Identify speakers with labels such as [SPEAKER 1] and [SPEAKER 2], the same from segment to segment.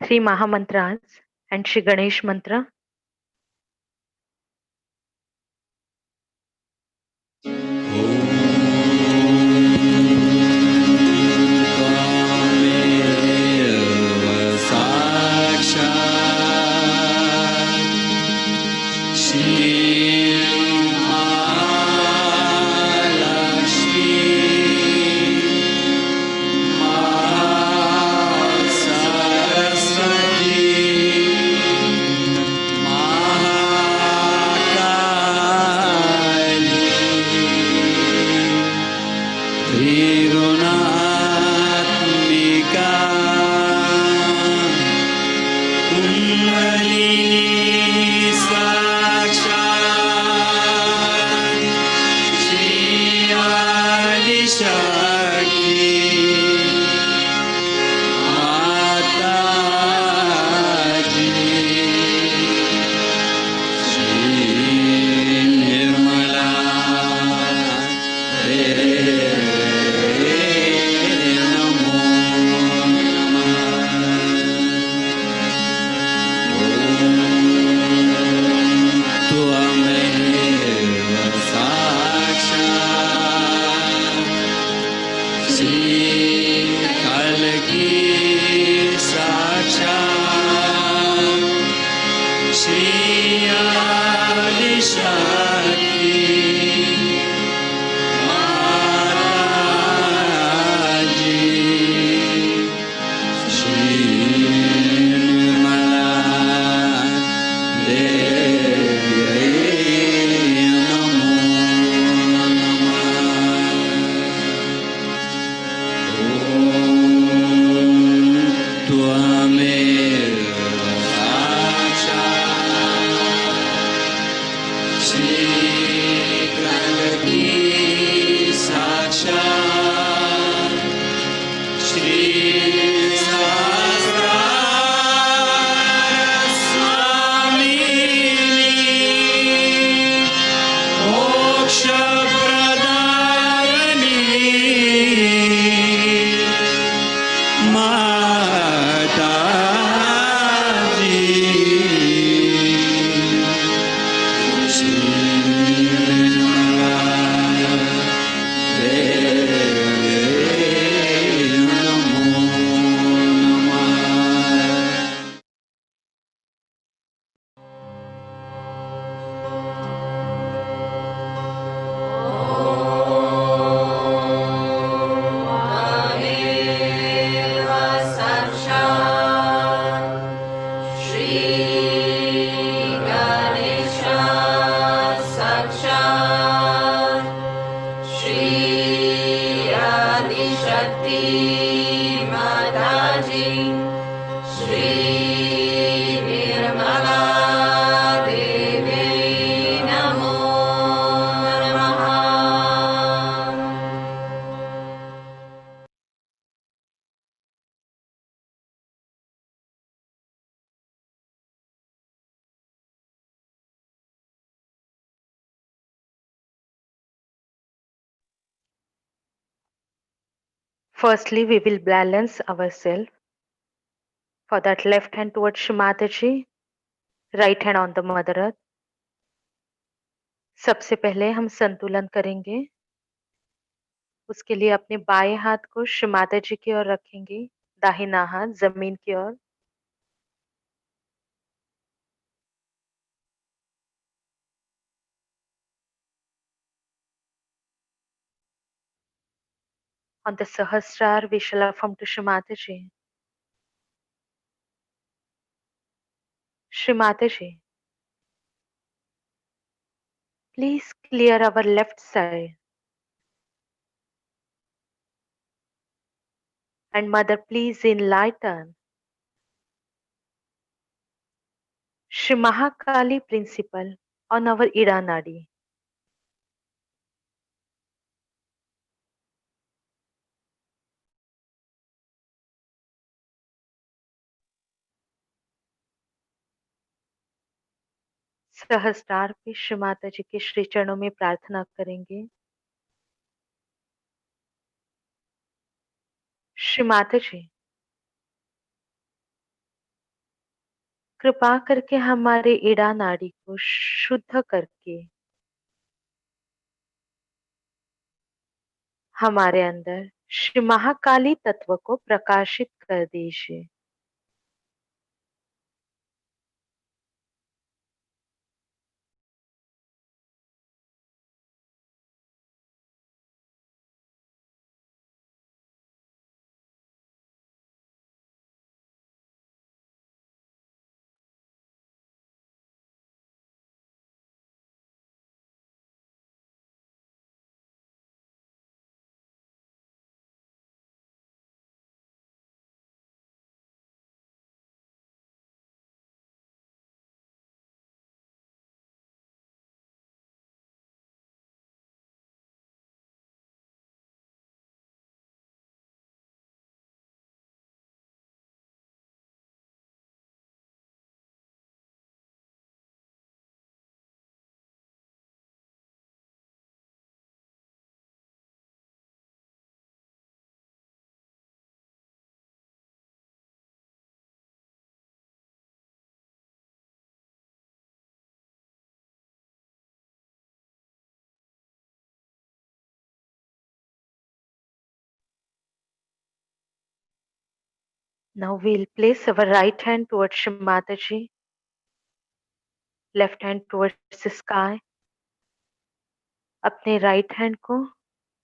[SPEAKER 1] 3 Maha Mantras and Shri Ganesh Mantra. Firstly, we will balance ourselves. For that, left hand towards Shri Mataji, right hand on the Mother Earth. सबसे पहले हम संतुलन करेंगे. उसके लिए अपने बाएं हाथ को श्री माता जी की ओर रखेंगे, दाहिना हाथ जमीन की ओर. On the Sahasrar, we shall affirm to Shri Mataji. Shri Mataji, please clear our left side. And Mother, please enlighten. Shri Mahakali principle on our Ida Nadi. सहस्रार पे श्री माता जी के श्री चरणों में प्रार्थना करेंगे. श्री माता जी, कृपा करके हमारे इड़ा नाड़ी को शुद्ध करके हमारे अंदर श्री महाकाली तत्व को प्रकाशित कर दीजिए। Now we'll place our right hand towards Shri Mataji, left hand towards the sky. अपने राइट हैंड को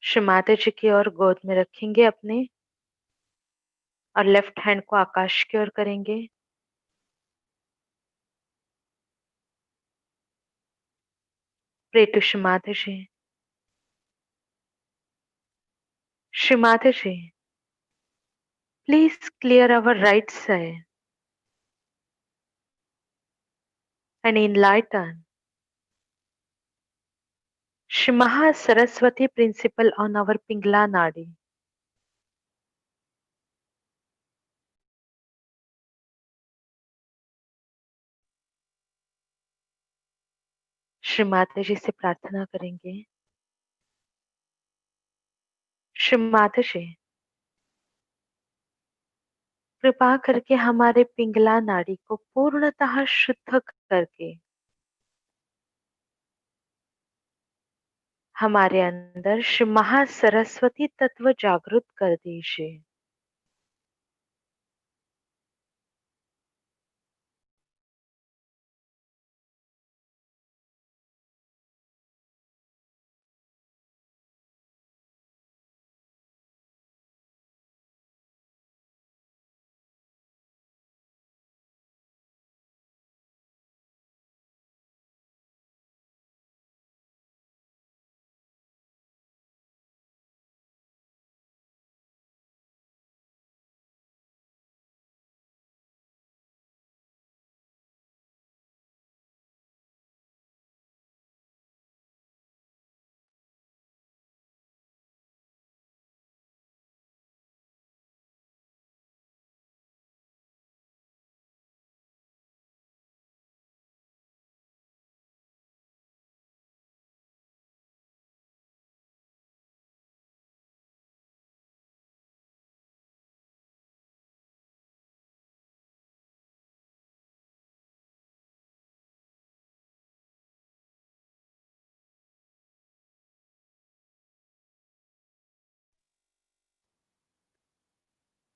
[SPEAKER 1] श्री माता जी की ओर गोद में रखेंगे अपने, और लेफ्ट हैंड को आकाश की ओर करेंगे। Pray to Shri Mata ji. Shri Mata ji, please clear our right side and enlighten Shri Maha Saraswati principle on our Pingla Nadi. Shri Mata जी से प्रार्थना करेंगे। श्री माता जी, कृपा करके हमारे पिंगला नाड़ी को पूर्णतः शुद्ध करके हमारे अंदर श्री महा सरस्वती तत्व जागृत कर दीजिए।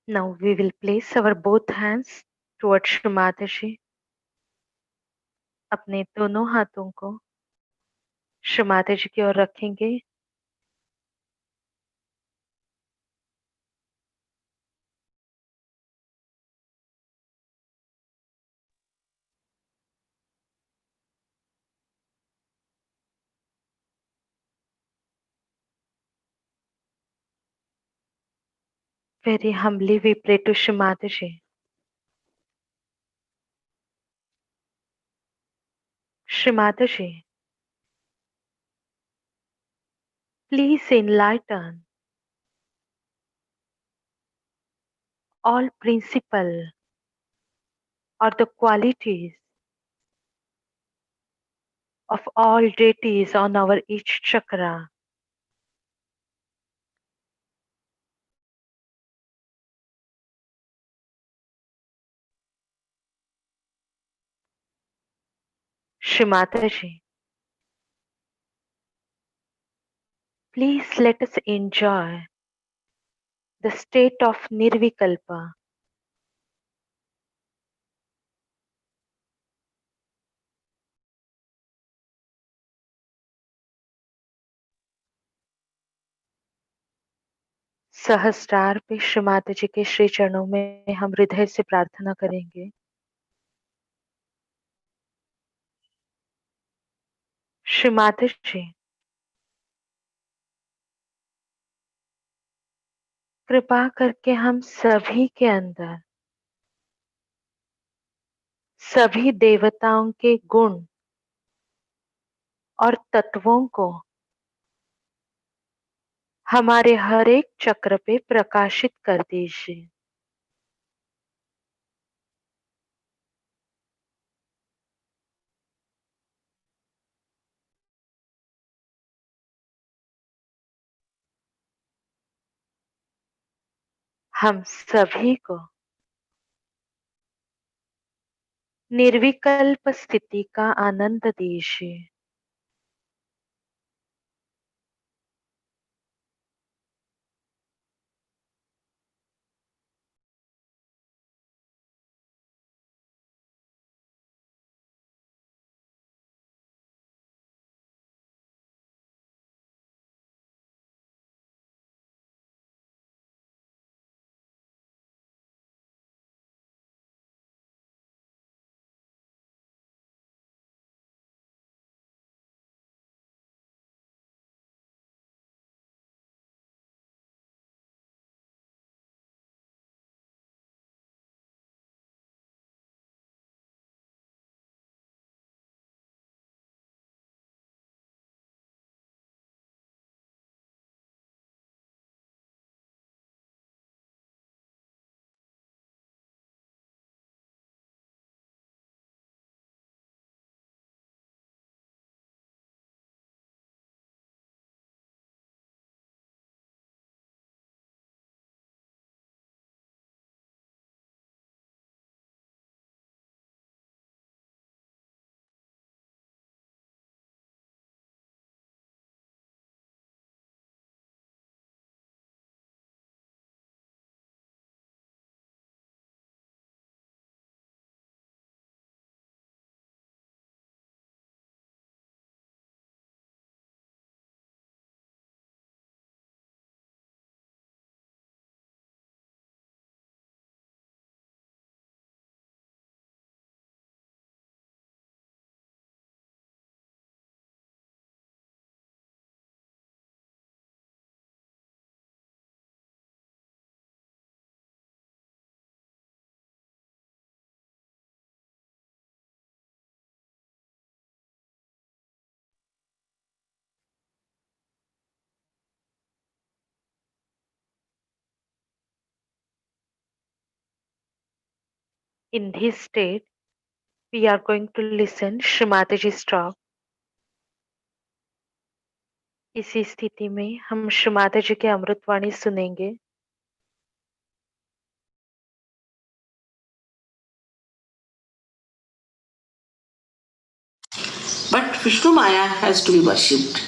[SPEAKER 1] Now we will place our both hands towards Shri Mataji. अपने दोनों हाथों को श्री माताजी की ओर रखेंगे। Very humbly we pray to Shri Mataji. Shri Mataji, please enlighten all principle or the qualities of all deities on our each chakra. Shri Mataji, please let us enjoy the state of Nirvikalpa. सहस्रार पे श्री माता जी के श्री चरणों में हम हृदय से प्रार्थना करेंगे। श्री माता जी, कृपा करके हम सभी के अंदर सभी देवताओं के गुण और तत्वों को हमारे हर एक चक्र पे प्रकाशित कर दीजिए। हम सभी को निर्विकल्प स्थिति का आनंद दीजिए। In this state, we are going to listen Shri Mataji's talk. इसी स्थिति में हम श्री माता जी की अमृतवाणी सुनेंगे।
[SPEAKER 2] But Vishnumaya has to be worshipped,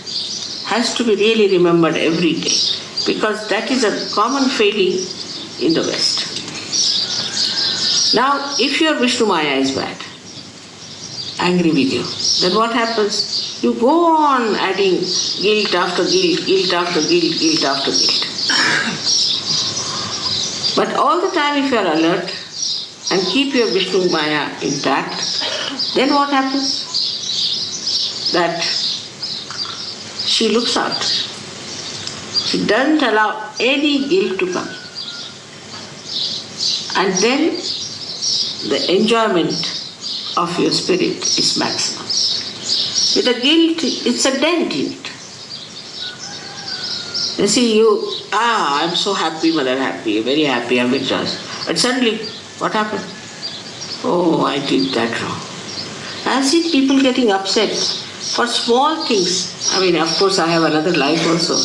[SPEAKER 2] has to be really remembered every day, because that is a common failing in the West. Now, if your Vishnumaya is bad, angry with you, then what happens? You go on adding guilt after guilt, guilt after guilt, guilt after guilt. But all the time if you are alert and keep your Vishnumaya intact, then what happens? That she looks out. She doesn't allow any guilt to come. And then the enjoyment of your spirit is maximum. With the guilt, it's a dent in it. You see, I'm so happy, mother, happy, very happy, I'm rejoiced. And suddenly, what happened? Oh, I did that wrong. I've seen people getting upset for small things. I mean, of course, I have another life also.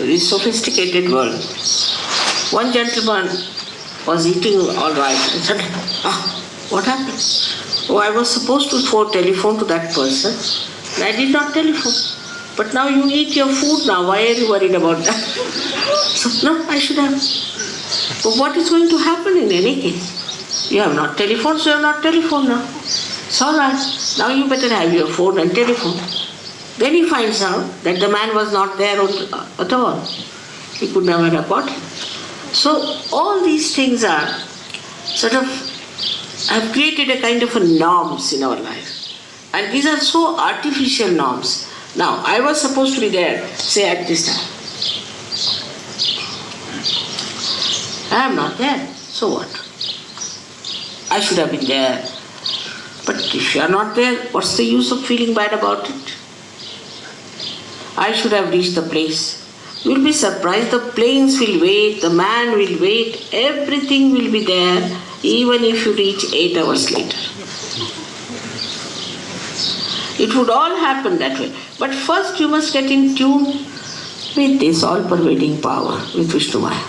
[SPEAKER 2] Very sophisticated world. One gentleman was eating all right, and suddenly, what happened? Oh, I was supposed to telephone to that person. And I did not telephone. But now you eat your food now. Why are you worried about that? So, no, I should have. But what is going to happen in any case? You have not telephoned, so you have not telephoned now. It's all right. Now you better have your phone and telephone. Then he finds out that the man was not there at all. He could never report him. So all these things are sort of have created a kind of a norms in our life. And these are so artificial norms. Now, I was supposed to be there, say at this time. I am not there. So what? I should have been there. But if you are not there, what's the use of feeling bad about it? I should have reached the place. You will be surprised. The planes will wait, the man will wait, everything will be there, even if you reach 8 hours later. It would all happen that way. But first you must get in tune with this all-pervading power, with Vishnumaya.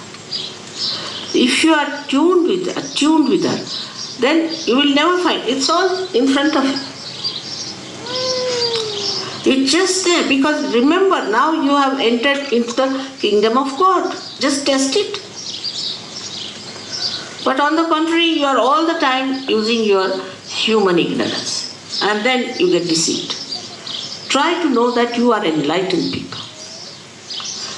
[SPEAKER 2] If you are tuned with her, then you will never find. It's all in front of you. It's just there, because remember, now you have entered into the kingdom of God. Just test it. But on the contrary, you are all the time using your human ignorance. And then you get deceived. Try to know that you are enlightened people.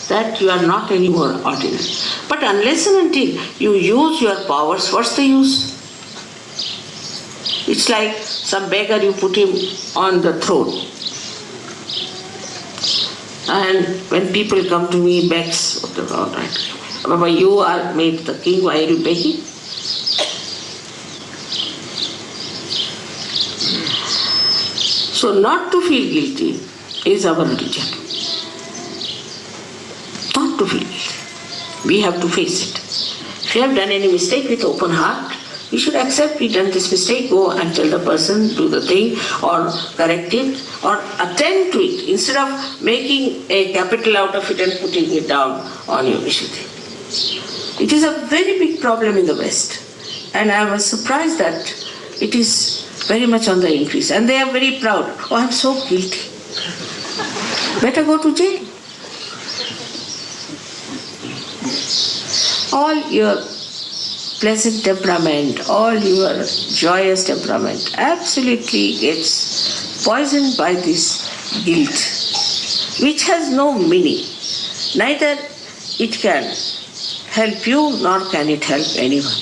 [SPEAKER 2] That you are not any more ordinary. But unless and until you use your powers, what's the use? It's like some beggar, you put him on the throne. And when people come to me, begs, all right, Baba, you are made the king, why are you begging? So not to feel guilty is our religion. Not to feel guilty. We have to face it. If you have done any mistake, with open heart, you should accept we done this mistake, go and tell the person, do the thing, or correct it, or attend to it, instead of making a capital out of it and putting it down on your Vishuddhi. It is a very big problem in the West. And I was surprised that it is very much on the increase. And they are very proud. Oh, I'm so guilty. Better go to jail. All your pleasant temperament, all your joyous temperament absolutely gets poisoned by this guilt, which has no meaning. Neither it can help you, nor can it help anyone.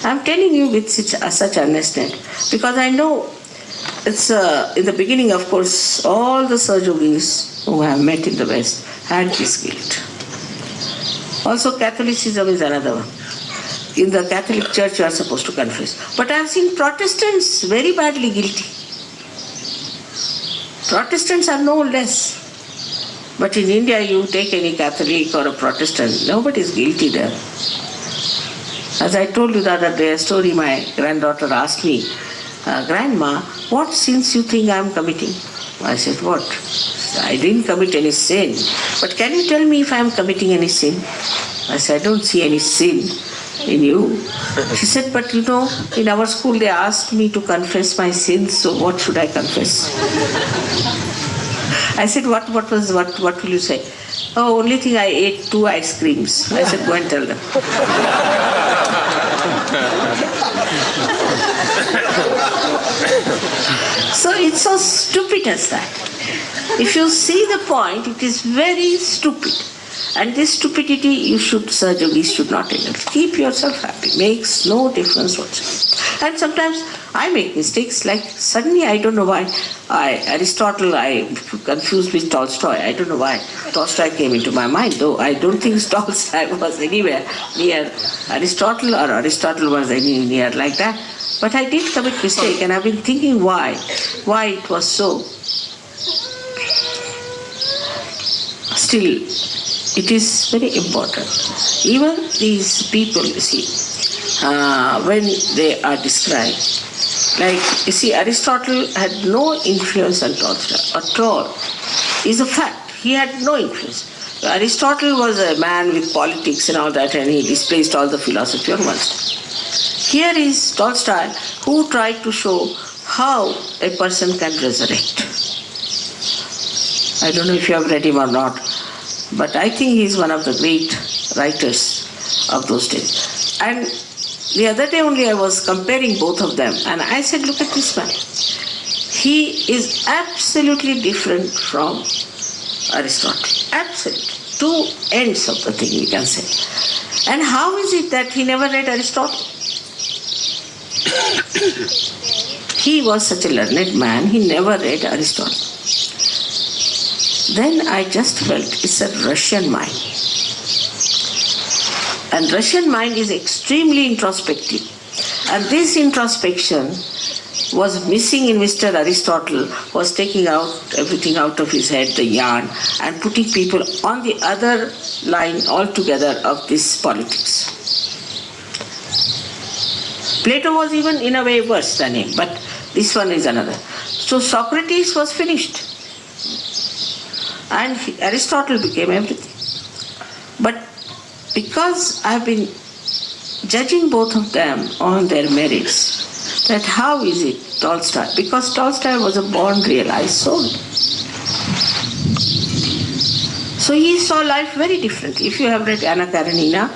[SPEAKER 2] I'm telling you with such earnestness, because I know it's in the beginning, of course, all the Sahajogis who I have met in the West had this guilt. Also, Catholicism is another one. In the Catholic Church, you are supposed to confess. But I have seen Protestants very badly guilty. Protestants are no less. But in India, you take any Catholic or a Protestant, nobody is guilty there. As I told you the other day, a story my granddaughter asked me, Grandma, what sins you think I am committing? I said, what? I didn't commit any sin. But can you tell me if I am committing any sin? I said, I don't see any sin in you. She said, but you know, in our school they asked me to confess my sins, so what should I confess? I said, what will you say? Oh, only thing I ate 2 ice creams. I said, go and tell them. So it's so stupid as that. If you see the point, it is very stupid. And this stupidity you should, Sahajogis should not indulge. Keep yourself happy. Makes no difference whatsoever. And sometimes I make mistakes, like suddenly I don't know why Aristotle I confused with Tolstoy. I don't know why Tolstoy came into my mind, though I don't think Tolstoy was anywhere near Aristotle, or Aristotle was anywhere near like that. But I did commit mistake, and I've been thinking why it was so. Still, it is very important. Even these people, you see, when they are described, like, you see, Aristotle had no influence on Tolstoy at all. It's a fact. He had no influence. Aristotle was a man with politics and all that, and he displaced all the philosophy on one side. Here is Tolstoy, who tried to show how a person can resurrect. I don't know if you have read him or not, but I think he is one of the great writers of those days. And the other day only I was comparing both of them, and I said, look at this man. He is absolutely different from Aristotle. Absolutely. Two ends of the thing, we can say. And how is it that he never read Aristotle? He was such a learned man, he never read Aristotle. Then I just felt it's a Russian mind. And Russian mind is extremely introspective. And this introspection was missing in Mr. Aristotle, was taking out everything out of his head, the yarn, and putting people on the other line altogether of this politics. Plato was even in a way worse than him, but this one is another. So Socrates was finished. And Aristotle became everything. But because I've been judging both of them on their merits, that how is it Tolstoy? Because Tolstoy was a born realized soul. So he saw life very differently. If you have read Anna Karenina,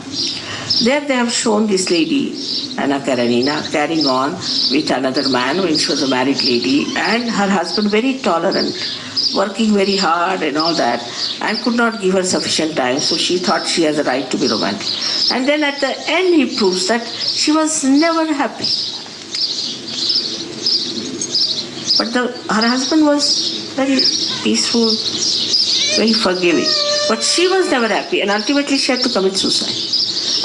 [SPEAKER 2] there they have shown this lady, Anna Karenina, carrying on with another man when she was a married lady, and her husband very tolerant, working very hard and all that, and could not give her sufficient time, so she thought she has a right to be romantic. And then at the end he proves that she was never happy. But her husband was very peaceful, very forgiving. But she was never happy, and ultimately she had to commit suicide.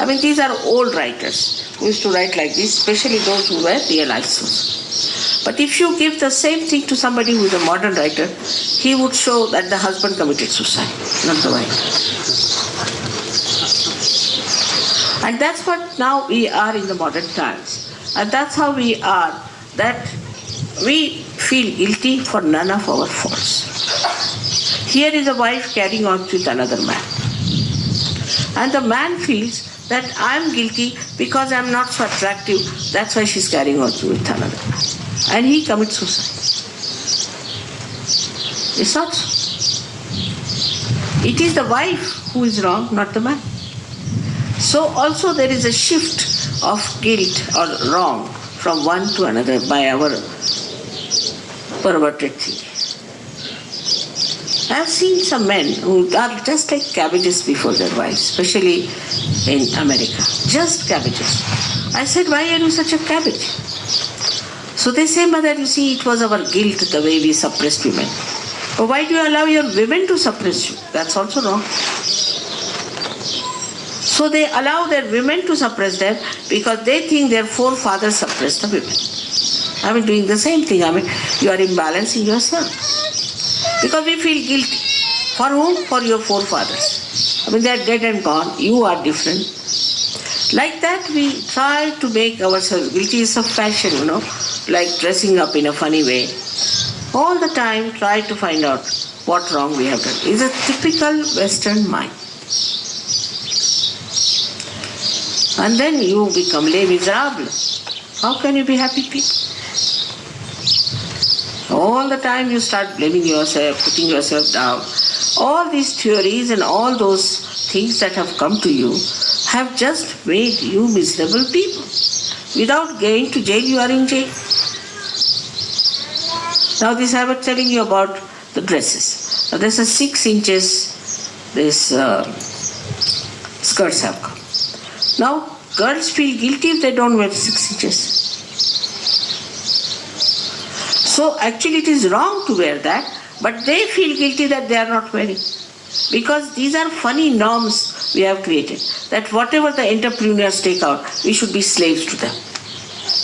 [SPEAKER 2] I mean, these are old writers who used to write like this, especially those who were realized souls. But if you give the same thing to somebody who is a modern writer, he would show that the husband committed suicide, not the wife. And that's what now we are in the modern times. And that's how we are, that we feel guilty for none of our faults. Here is a wife carrying on with another man. And the man feels that I'm guilty because I'm not so attractive, that's why she's carrying on with another man. And he commits suicide. It's not so. It is the wife who is wrong, not the man. So also there is a shift of guilt or wrong from one to another by our perverted thinking. I have seen some men who are just like cabbages before their wives, especially in America. Just cabbages. I said, why are you such a cabbage? So they say, Mother, you see, it was our guilt the way we suppressed women. But why do you allow your women to suppress you? That's also wrong. So they allow their women to suppress them because they think their forefathers suppressed the women. I mean, doing the same thing. I mean, you are imbalancing yourself. Because we feel guilty. For whom? For your forefathers. I mean, they are dead and gone. You are different. Like that, we try to make ourselves guilty. It's a fashion, like dressing up in a funny way. All the time, try to find out what wrong we have done. It's a typical Western mind. And then you become les miserables. How can you be happy people? All the time you start blaming yourself, putting yourself down. All these theories and all those things that have come to you have just made you miserable people. Without going to jail, you are in jail. Now this I was telling you about the dresses. Now there's a 6 inches, this skirts have come. Now girls feel guilty if they don't wear 6 inches. So actually it is wrong to wear that, but they feel guilty that they are not wearing. Because these are funny norms we have created, that whatever the entrepreneurs take out, we should be slaves to them.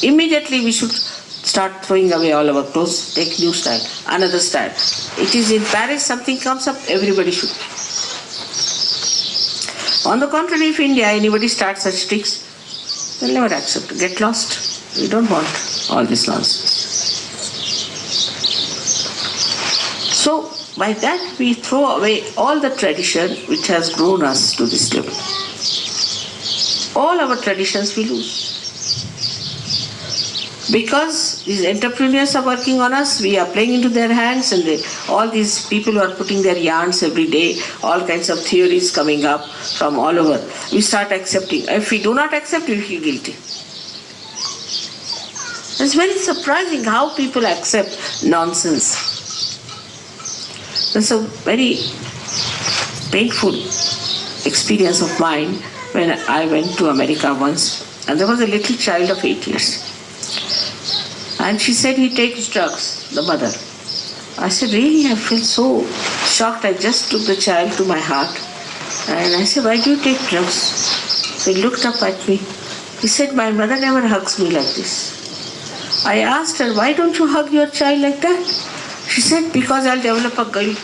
[SPEAKER 2] Immediately we should start throwing away all our clothes, take new style, another style. It is in Paris, something comes up, everybody should. On the contrary, if India, anybody starts such tricks, they'll never accept it. Get lost. We don't want all this nonsense. So, by that we throw away all the tradition which has grown us to this level. All our traditions we lose. Because these entrepreneurs are working on us, we are playing into their hands, and all these people who are putting their yarns every day, all kinds of theories coming up from all over, we start accepting. If we do not accept, we feel guilty. It's very surprising how people accept nonsense. That's a very painful experience of mine when I went to America once, and there was a little child of 8 years. And she said he takes drugs, the mother. I said, really? I felt so shocked. I just took the child to my heart. And I said, why do you take drugs? So he looked up at me. He said, my mother never hugs me like this. I asked her, why don't you hug your child like that? She said, because I'll develop a guilt.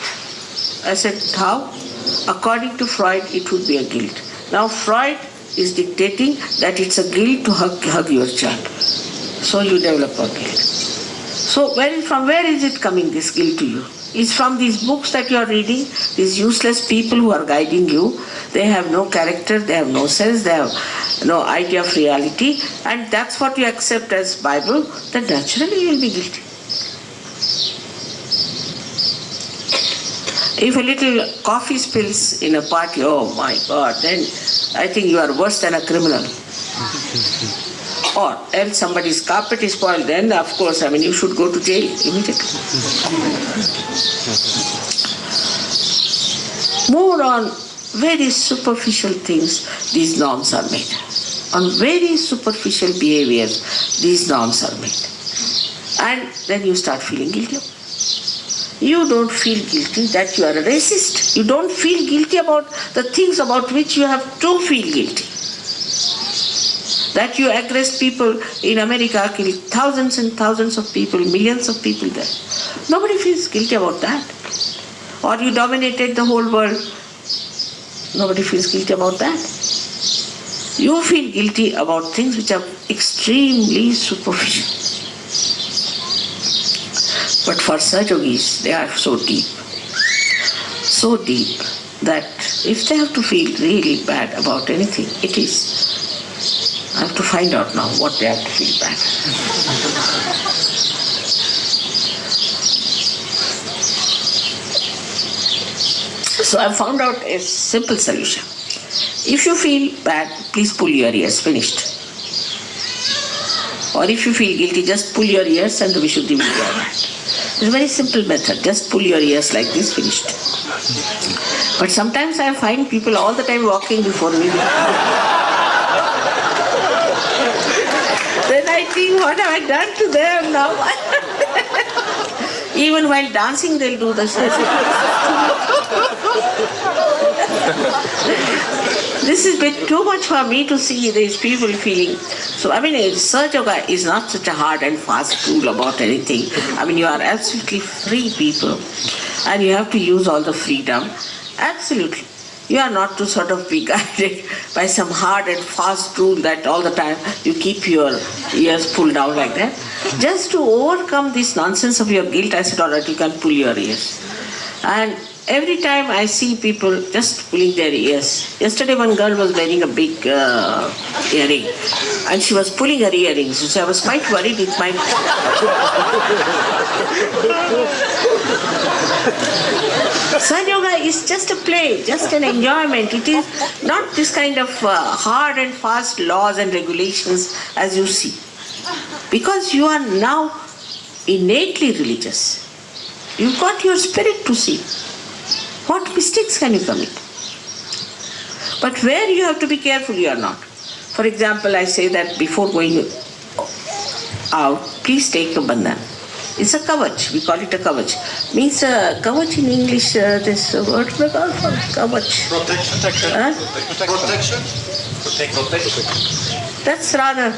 [SPEAKER 2] I said, how? According to Freud, it would be a guilt. Now Freud is dictating that it's a guilt to hug your child. So you develop a guilt. So from where is it coming, this guilt to you? It's from these books that you are reading, these useless people who are guiding you. They have no character, they have no sense, they have no idea of reality, and that's what you accept as Bible, then naturally you will be guilty. If a little coffee spills in a party, oh my God, then I think you are worse than a criminal. Or else somebody's carpet is spoiled, then of course, you should go to jail immediately. More on very superficial things, these norms are made. On very superficial behaviors, these norms are made. And then you start feeling guilty. You don't feel guilty that you are a racist. You don't feel guilty about the things about which you have to feel guilty. That you aggressed people in America, killed thousands and thousands of people, millions of people there. Nobody feels guilty about that. Or you dominated the whole world. Nobody feels guilty about that. You feel guilty about things which are extremely superficial. But for Sahajogis, they are so deep that if they have to feel really bad about anything, it is. I have to find out now what they have to feel bad. So I found out a simple solution. If you feel bad, please pull your ears, finished. Or if you feel guilty, just pull your ears and the Vishuddhi will be alright. It's a very simple method. Just pull your ears like this, finished. But sometimes I find people all the time walking before me. Then I think, what have I done to them now? Even while dancing, they'll do the same. This is a bit too much for me to see these people feeling. So, Sahaja Yoga is not such a hard and fast rule about anything. You are absolutely free people. And you have to use all the freedom. Absolutely. You are not to sort of be guided by some hard and fast rule that all the time you keep your ears pulled down like that. Just to overcome this nonsense of your guilt, I said, all right, you can pull your ears. And every time I see people just pulling their ears. Yesterday one girl was wearing a big earring and she was pulling her earrings. So I was quite worried it might... Sahaja Yoga is just a play, just an enjoyment. It is not this kind of hard and fast laws and regulations as you see. Because you are now innately religious. You've got your spirit to see. What mistakes can you commit? But where you have to be careful, you are not. For example, I say that before going out, please take a bandhan. It's a kavach. We call it a kavach. Means kavach in English, this word we call for kavach.
[SPEAKER 3] Protection. Protection.
[SPEAKER 2] That's rather,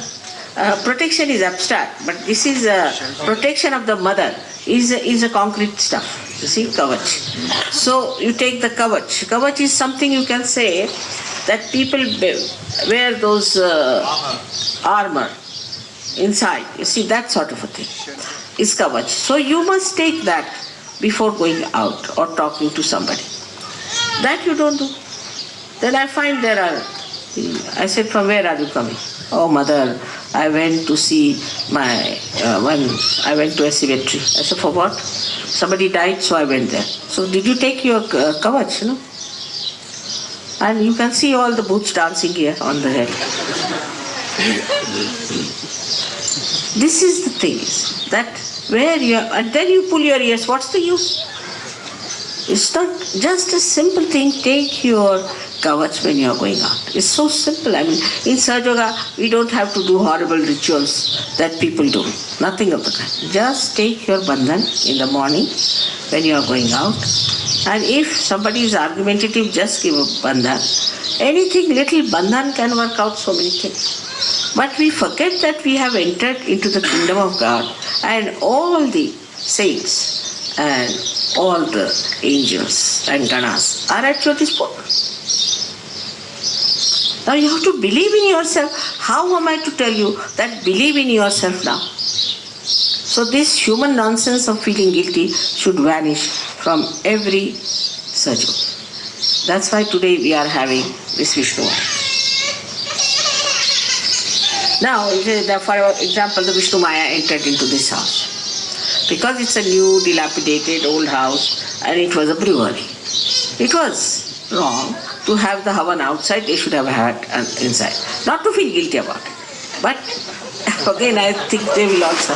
[SPEAKER 2] protection is abstract, but this is protection of the mother, is a concrete stuff. You see, kavach. So you take the kavach. Kavach is something you can say that people wear those armor inside. You see, that sort of a thing is kavach. So you must take that before going out or talking to somebody. That you don't do. Then I find I said, from where are you coming? Oh, mother, I went to see I went to a cemetery. I said, for what? Somebody died, so I went there. So did you take your kavach, And you can see all the boots dancing here on the head. This is the thing, that where you are, and then you pull your ears, what's the use? It's not just a simple thing, take your kavach when you are going out. It's so simple. I mean, in Sahaja Yoga, we don't have to do horrible rituals that people do. Nothing of the kind. Just take your bandhan in the morning when you are going out. And if somebody is argumentative, just give a bandhan. Anything little bandhan can work out so many things. But we forget that we have entered into the kingdom of God, and all the saints and all the angels and ganas are at your disposal. Now you have to believe in yourself. How am I to tell you that believe in yourself now? So this human nonsense of feeling guilty should vanish from every sahaja. That's why today we are having this Vishnumaya. Now, for example, the Vishnumaya entered into this house. Because it's a new, dilapidated, old house, and it was a brewery. It was wrong to have the havan outside, they should have had inside. Not to feel guilty about it. But again, I think they will also.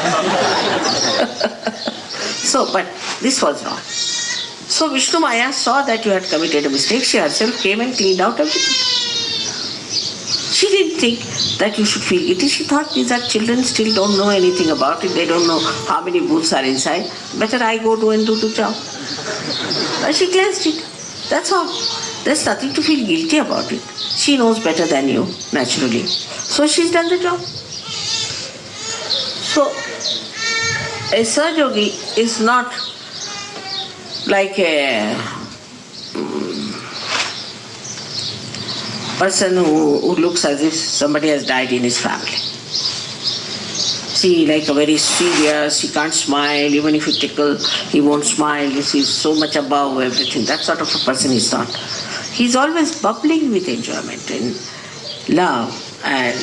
[SPEAKER 2] But this was wrong. So Vishnumaya saw that you had committed a mistake. She herself came and cleaned out everything. She didn't think that you should feel guilty. She thought these are children, still don't know anything about it. They don't know how many booths are inside. Better I go and do the job. And she cleansed it. That's all. There's nothing to feel guilty about it. She knows better than you, naturally. So she's done the job. So a Sahaja Yogi is not like a person who looks as if somebody has died in his family. See, like a very serious, he can't smile, even if you tickle, he won't smile, he's so much above everything. That sort of a person is not. He's always bubbling with enjoyment and love and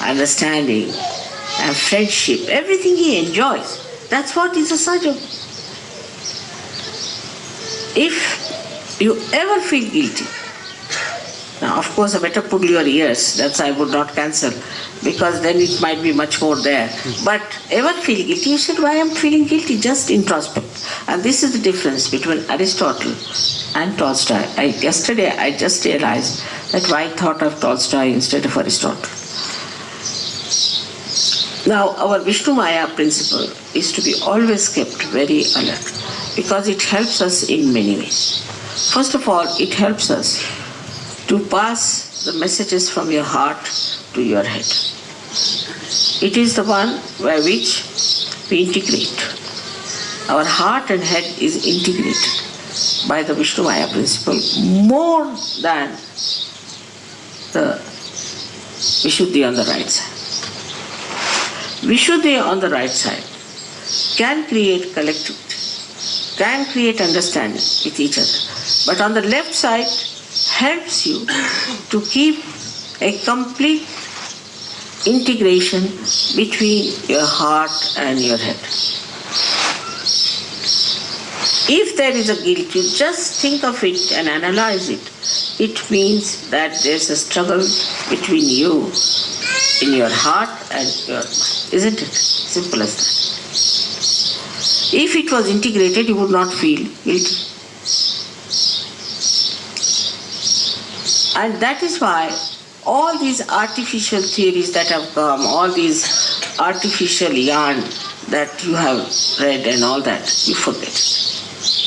[SPEAKER 2] understanding and friendship, everything he enjoys. That's what is a Sahaja. If you ever feel guilty, now of course I better pull your ears, that's I would not cancel, because then it might be much more there. But ever feel guilty, you said, why I'm feeling guilty? Just introspect. And this is the difference between Aristotle and Tolstoy. Yesterday I just realized that why I thought of Tolstoy instead of Aristotle. Now our Vishnumaya principle is to be always kept very alert, because it helps us in many ways. First of all, it helps us to pass the messages from your heart to your head. It is the one by which we integrate. Our heart and head is integrated by the Vishnumaya principle more than the Vishuddhi on the right side. Vishuddhi on the right side can create collectivity, can create understanding with each other. But on the left side, helps you to keep a complete integration between your heart and your head. If there is a guilt, you just think of it and analyze it. It means that there's a struggle between you in your heart and your mind. Isn't it? Simple as that. If it was integrated, you would not feel guilty. And that is why all these artificial theories that have come, all these artificial yarn that you have read and all that, you forget.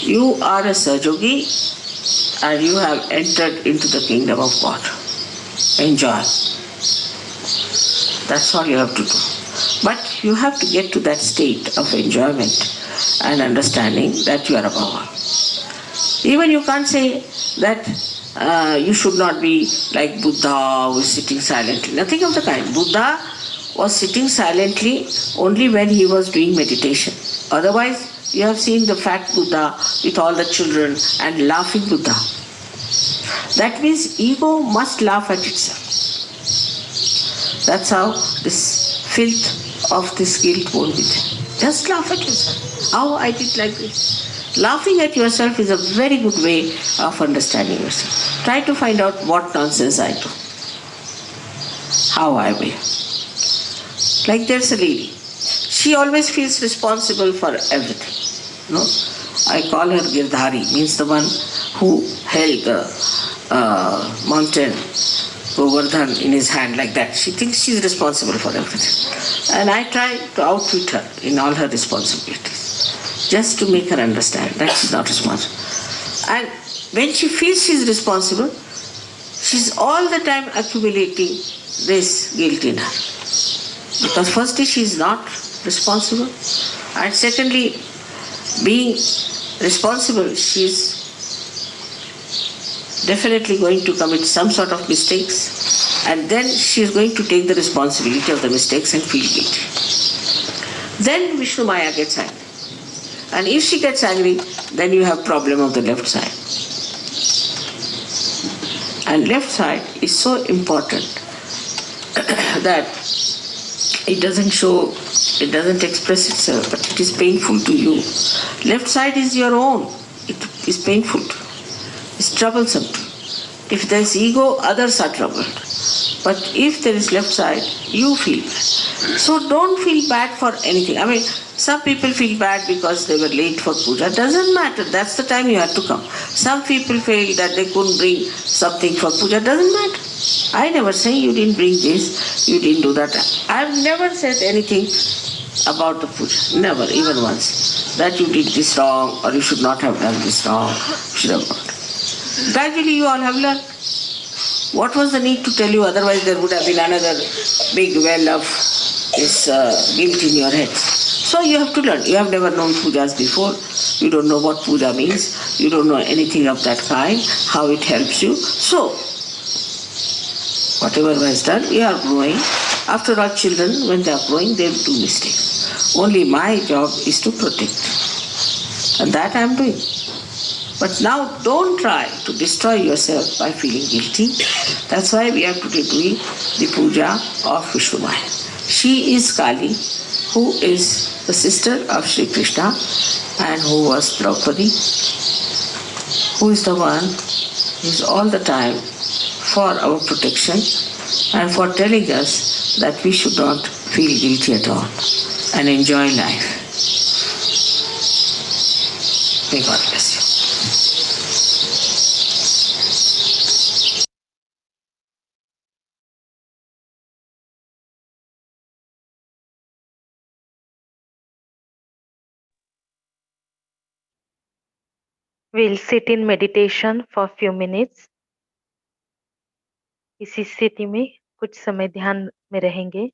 [SPEAKER 2] You are a Sahaja Yogi and you have entered into the kingdom of God. Enjoy. That's all you have to do. But you have to get to that state of enjoyment and understanding that you are above all. Even you can't say that you should not be like Buddha who is sitting silently. Nothing of the kind. Buddha was sitting silently only when he was doing meditation. Otherwise, you have seen the fat Buddha with all the children and laughing Buddha. That means ego must laugh at itself. That's how this filth of this guilt won't be there. Just laugh at yourself. How I did like this. Laughing at yourself is a very good way of understanding yourself. Try to find out what nonsense I do. How I will. Like there's a lady. She always feels responsible for everything. No? I call her Girdhari, means the one who held the mountain Govardhan in his hand like that. She thinks she's responsible for everything. And I try to outwit her in all her responsibilities, just to make her understand that she's not responsible. And when she feels she's responsible, she's all the time accumulating this guilt in her. Because firstly, she's not responsible, and secondly, being responsible, she's definitely going to commit some sort of mistakes, and then she is going to take the responsibility of the mistakes and feel guilty. Then Vishnumaya gets angry. And if she gets angry, then you have problem of the left side. And left side is so important that it doesn't show, it doesn't express itself, but it is painful to you. Left side is your own. It is painful to you. It's troublesome to you. If there is ego, others are troubled. But if there is left side, you feel bad. So don't feel bad for anything. I mean, some people feel bad because they were late for puja. Doesn't matter. That's the time you have to come. Some people feel that they couldn't bring something for puja. Doesn't matter. I never say you didn't bring this, you didn't do that. I've never said anything about the puja. Never, even once. That you did this wrong, or you should not have done this wrong. You should have not. Gradually you all have learned. What was the need to tell you? Otherwise there would have been another big well of this guilt in your head. So you have to learn. You have never known pujas before. You don't know what puja means. You don't know anything of that kind, how it helps you. So, whatever was done, you are growing. After all, children, when they are growing, they do mistakes. Only my job is to protect. And that I am doing. But now don't try to destroy yourself by feeling guilty. That's why we are today doing the puja of Vishnumaya. She is Kali, who is the sister of Shri Krishna and who was Draupadi, who is the one who is all the time for our protection and for telling us that we should not feel guilty at all and enjoy life. May God bless you.
[SPEAKER 1] We'll sit in meditation for a few minutes. इसी स्थिति में कुछ समय ध्यान में रहेंगे.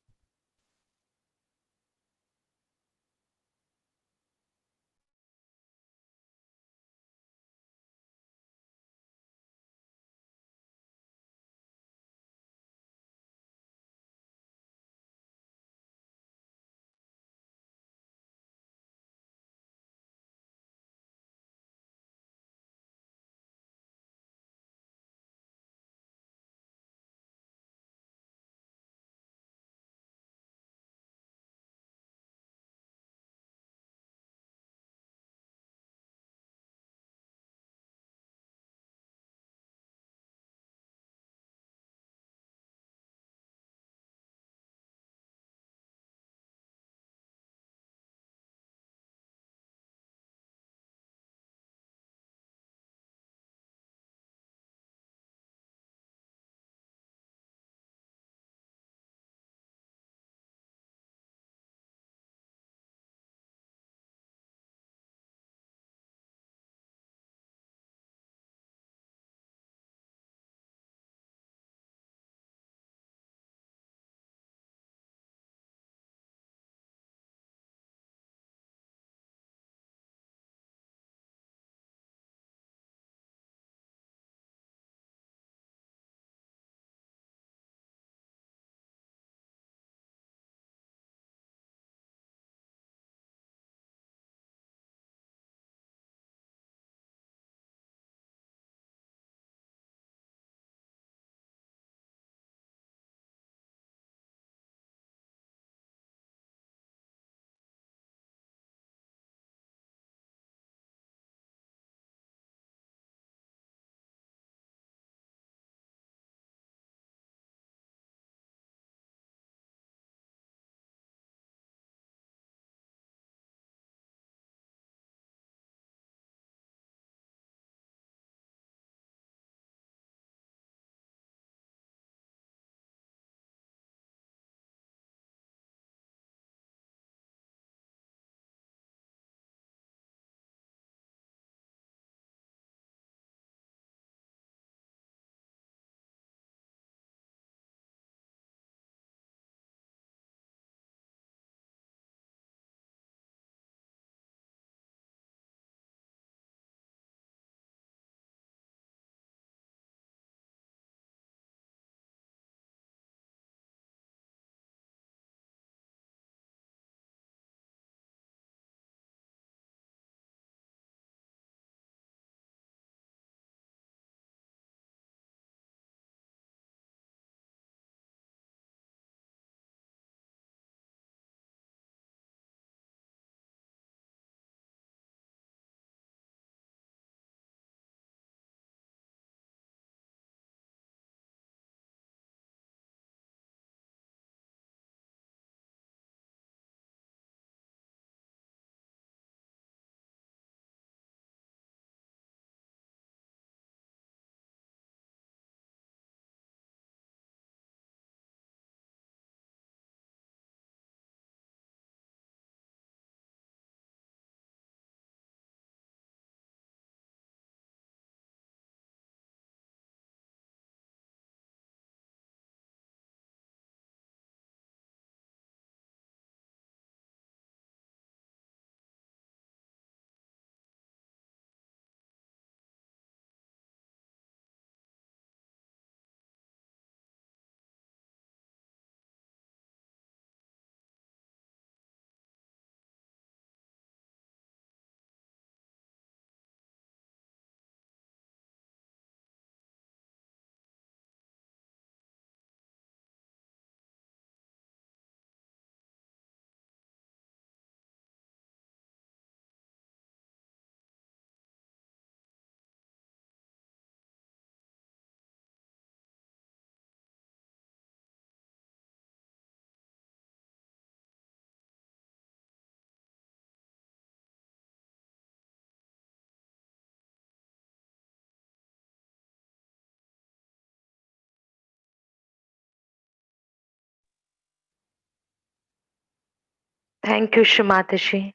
[SPEAKER 1] Thank you, Shri Mataji,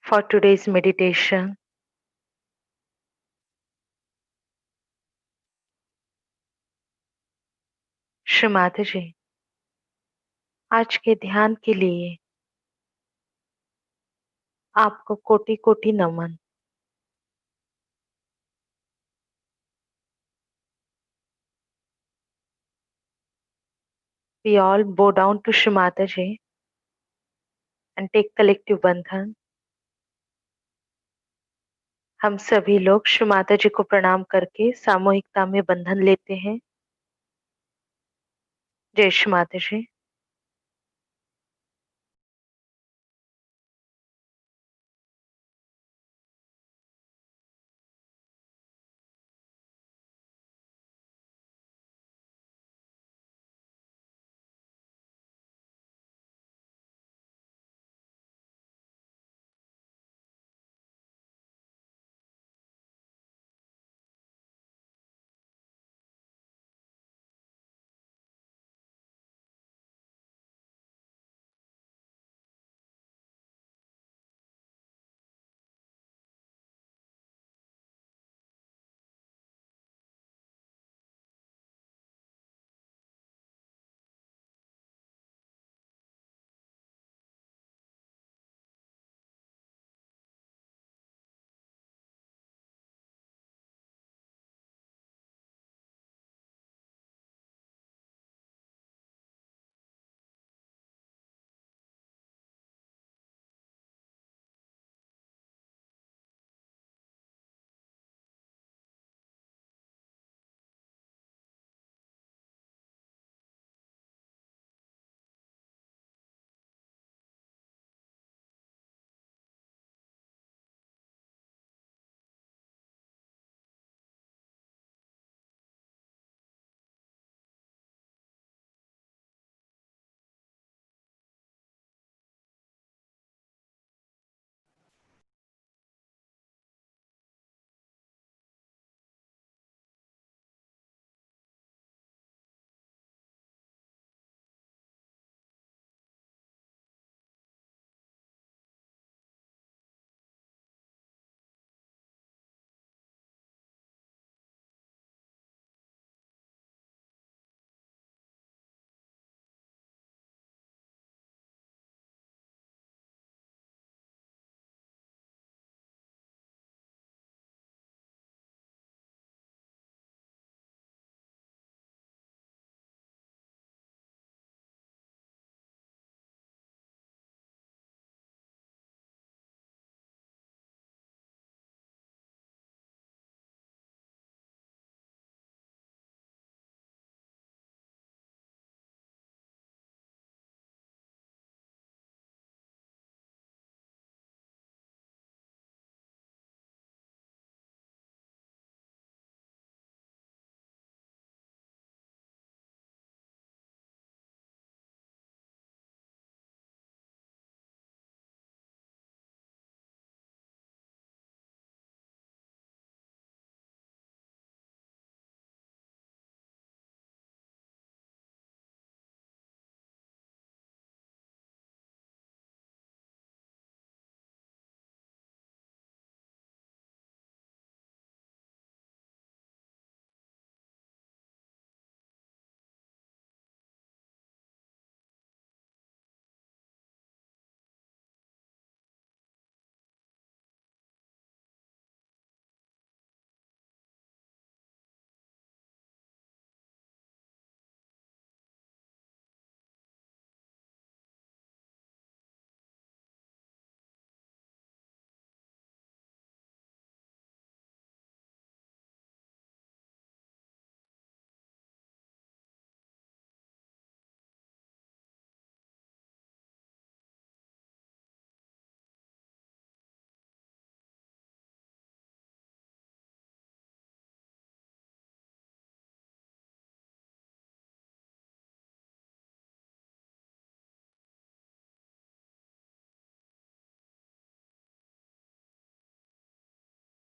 [SPEAKER 1] for today's meditation. Shri माताजी, आज के ध्यान के लिए आपको कोटि कोटि नमन। We all bow down to Shri Mataji and take collective बंधन। हम सभी लोग श्री माताजी को प्रणाम करके सामूहिकता में बंधन लेते हैं। जय श्री माताजी।